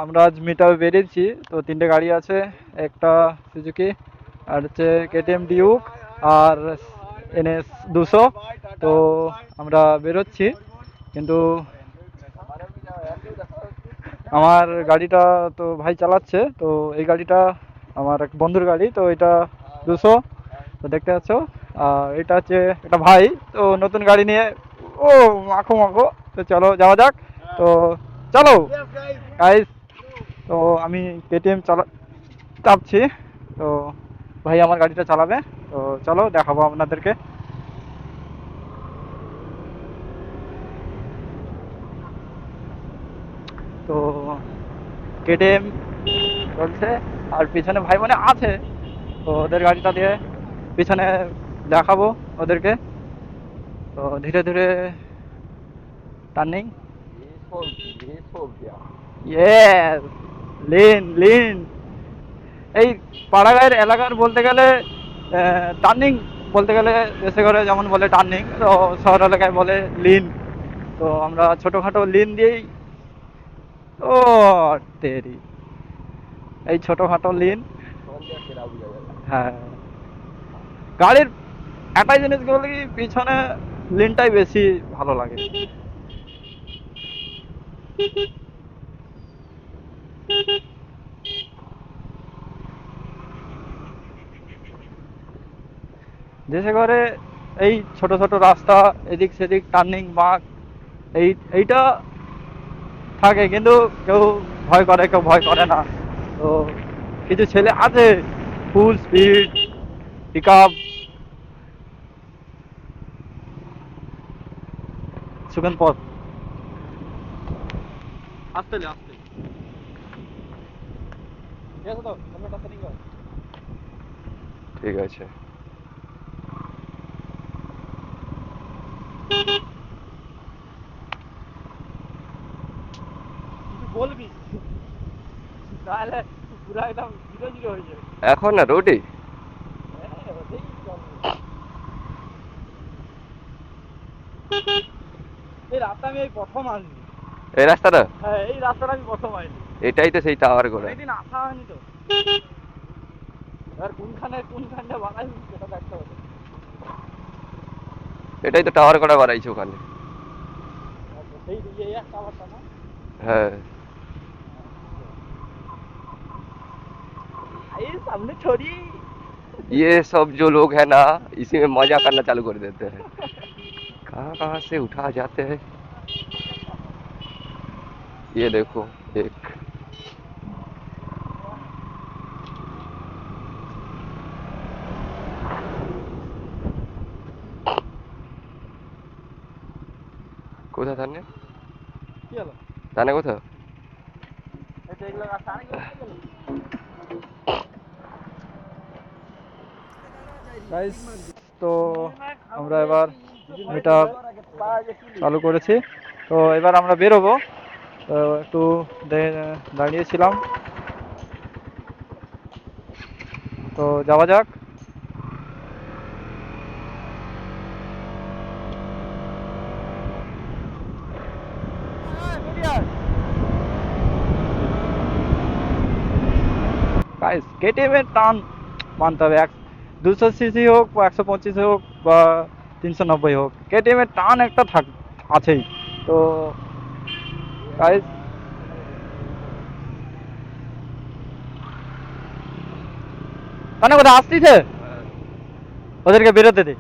আমরা আজ মিট আপে বেরিয়েছি। তো তিনটে গাড়ি আছে, একটা সুজুকি, আর হচ্ছে কেটিএম ডিউক, আর এনএস 200। তো আমরা বেরোচ্ছি, কিন্তু আমার গাড়িটা তো ভাই চালাচ্ছে। তো এই গাড়িটা আমার এক বন্ধুর গাড়ি, তো এটা 200, তো দেখতে পাচ্ছ। আর এটা হচ্ছে একটা ভাই, তো নতুন গাড়ি নিয়ে ও মাখো মাখো। তো চলো যাওয়া যাক। তো চলো গাইস, তো আমি কেটিএম চাপছি। তো ভাই আমার গাড়িটা চালাবে, তো চলো দেখাবো আপনাদেরকে। তো কেটিএম চলছে, আর পিছনে ভাই মানে আছে, তো ওদের গাড়িটা দিয়ে পিছনে দেখাবো ওদেরকে। তো ধীরে ধীরে টার্নিং, ইয়েস, লিন লিন। এই পাড়াগাঁয়ের এলাকার বলতে গেলে টার্নিং বলতে গেলে দেশে করে যেমন বলে টার্নিং, তো শহর এলাকায় বলে লিন। তো আমরা ছোটোখাটো লিন দিয়েই, ও তেরি, এই ছোটোখাটো লিন। হ্যাঁ, গাড়ির একটাই জিনিস বলি, পিছনে লিনটাই বেশি ভালো লাগে। দেশে করে এই ছোট ছোট রাস্তা, এদিক সেদিক টার্নিং বাঁক, এইটা থাকে, কিন্তু কেউ ভয় করে কেউ ভয় করে না। তো কিছু ছেলে আছে ফুল স্পিড পিক আপ, সুগন পথ, আসতে আসতে ঠিক আছে। তো ক্যামেরাটা সেটিং কর। ঠিক আছে। কিছু বলবি, তাহলে পুরো একদম জিরো জিরো হয়ে যাবে। এখন না রোডে? হ্যাঁ, ওটাই চলবে। এই রাস্তা আমি এই প্রথম আসবি। এই রাস্তাটা? হ্যাঁ, এই রাস্তাটা আমি প্রথম আসবি। এটাই তো সেই টাওয়ার গোড়া। অনেকদিন আসা হয়নি তো। এবার কোনখানটা বানাইবি সেটা দেখতে হবে। এটাই তো টাওয়ার গোড়া বানাইছে ওখানে। আচ্ছা, সেই এই একটা আবারটা না। হ্যাঁ। এই সামনে छोड़ी। ये सब जो लोग है ना, इसी में मजा करना चालू कर देते हैं। कहाँ कहाँ से उठा जाते हैं। ये देखो एक, কোথা থানে? কি হলো? থানে কোথা? এই এগুলো রাস্তা আরেক রাস্তা গেল। গাইস, তো আমরা এবার মিট আপ চালু করেছি। তো এবার আমরা বেরোবো। তো একটু দাঁড়িয়েছিলাম, তো যাওয়া যাক। গাইস, কেটিএম এর টান মানতে হবে। 200 সিসি হোক বা 125 হোক বা 390 হোক, কেটিএম এর টান একটা আছেই। তো গাইস, মানে কোথায় আসতিছে, ওদেরকে বেরোতে দে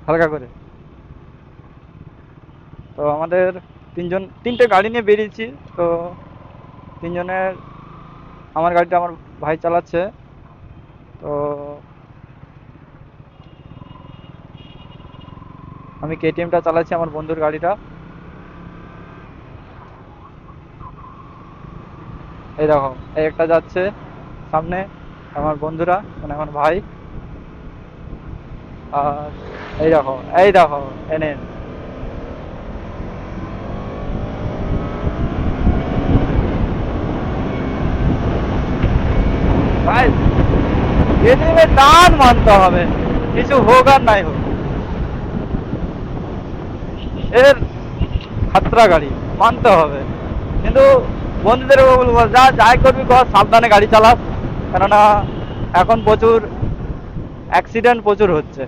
হালকা করে। তো আমাদের তিনটে গাড়ি নিয়ে বেরিয়েছি। তো তিনজনের, আমার গাড়িটা আমার ভাই চালাচ্ছে। তো আমি কেটিএমটা চালাচ্ছি, আমার বন্ধুর গাড়িটা। এই দেখো, এই একটা যাচ্ছে সামনে, আমার বন্ধুরা মানে আমার ভাই। আর এই দেখো এনে ভাই, কেটিএমে টান মানতে হবে, কিছু হোক আর নাই হোক। এর খাতরা গাড়ি মানতে হবে, কিন্তু বন্ধুদের বলবো যা যাই করবি কর, সাবধানে গাড়ি চালাস, কেননা এখন প্রচুর অ্যাক্সিডেন্ট প্রচুর হচ্ছে,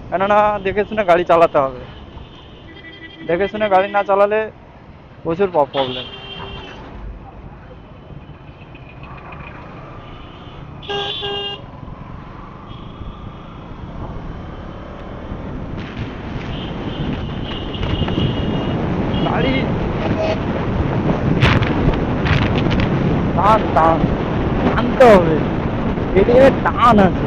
কেননা দেখে শুনে গাড়ি চালাতে হবে, দেখে শুনে গাড়ি না চালালে প্রচুর প্রবলেম। গাড়ি টান টান টানতে হবে, এদিকে টান আছে।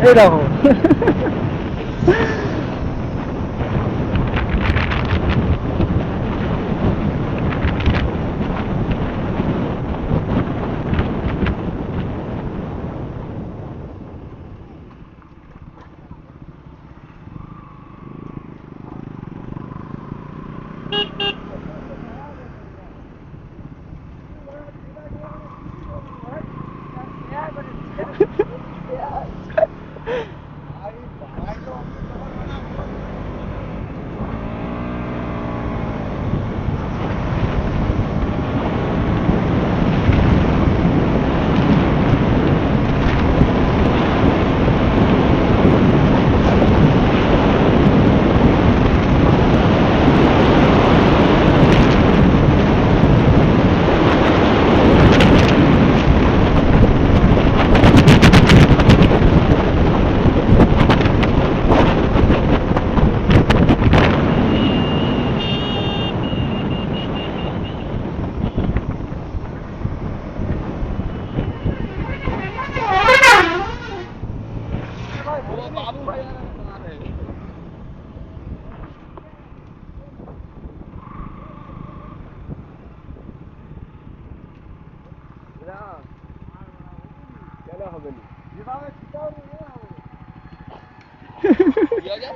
এই দেখো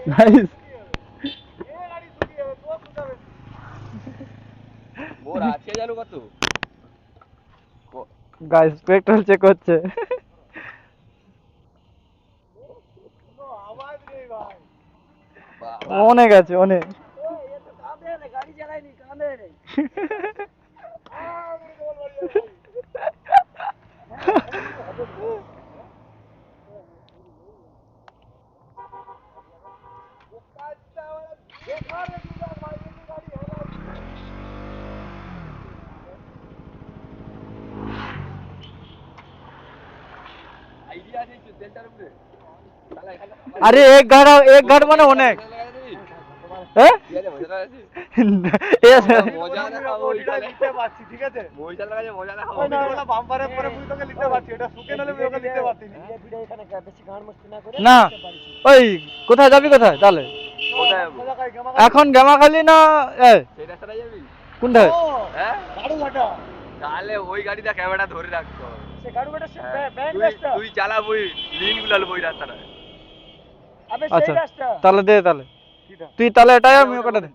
Nice. মোর আছে জানো কত? গাইস পেট্রোল চেক হচ্ছে। অনেক আছে অনেক। আইডিয়া আছে তেলটার উপরে। আরে এক ঘাট মানে অনেক। হ্যাঁ মজা দেখাবো ওইটা নিতে পারছি, ঠিক আছে? মজা লাগাছে, মজা দেখাবো। ওই না ওটা বাম্পারের পরে মুই তোকে নিতে পারছি, এটা শুকে নালে মুই ওকে নিতে পারছি না। বেশি গান মস্তি না করে না ওই কোথায় যাবি কোথায় তাহলে? কোথায় যাবো? এখন গামাখালি না সেই রাস্তাটায় যাবি? কোনটায়? হ্যাঁ? গাড়ু ঘাটা তাহলে ওই গাড়িটা ক্যামেরা ধরে রাখতে হবে। সে গাড়ু ঘাটা সে হ্যাঁ, ব্যাংক তুই- রাস্তা। তুই চালাবই লিন গুলাল ওই রাস্তাটা। আবে আচ্ছা সেই রাস্তা তাহলে দে তাহলে, কিটা তুই তাহলে এটাই আমি ওটা দে।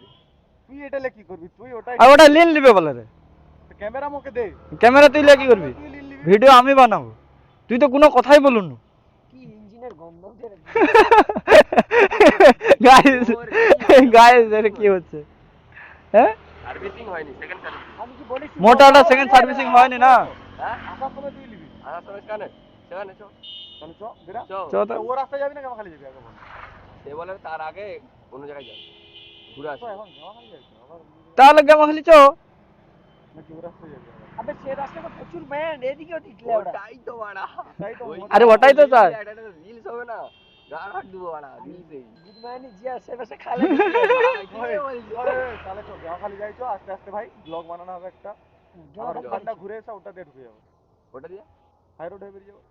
তুই এটালে কি করবি? তুই ওটাই আর ওটা লিন নিবে বলে রে, ক্যামেরা মোকে দে। ক্যামেরা তুই লে কি করবি? তুই লিন নিবি ভিডিও আমি বানাবো, তুই তো কোনো কথাই বলুন না। কি ইঞ্জিনের গন্ধ উঠে রে। গাইস গাইস এটা কি হচ্ছে? হ্যাঁ সার্ভিসিং হয়নি, সেকেন্ড সার্ভিস। আমি কি বলিস? মোটাটা সেকেন্ড সার্ভিসিং হয়নি না। হ্যাঁ? আসার সময় তুই নিবি। আসার সময় সেখানে সেখানে চো তাহলে চ বেরা। চো। চ তো। ও রাস্তায় যাবি না কেমন খালি যাবি আগে বল। সে বলে তার আগে অন্য জায়গায় যাবে, ঘুরে তো আসবে। এখন কেমন খালি যাবি আবার তাহলে গামাখালি চ। নাকি ও রাস্তায় যাবি আবার? আবে সে রাস্তায় তো প্রচুর ব্যান্ড এদিকে ওদিক লে ওরা। ওটাই তো বাড়া, তাই তো ওই- আরে ওটাই তো চাই। একটা রিলস হবে না, গান হাট দিব বাড়া রিলসেই। গুড মর্নিং জিয়া সে বসে খালে। তাহলে চল গাঁও খালি যাই চো আস্তে আস্তে ভাই ব্লগ বানানো হবে একটা। ঠান্ডা ঘুরে এসে ওটা দিয়ে ঢুকে যাবো। ওটা দিয়ে হাই রোড হয়ে বেরিয়ে যাবো।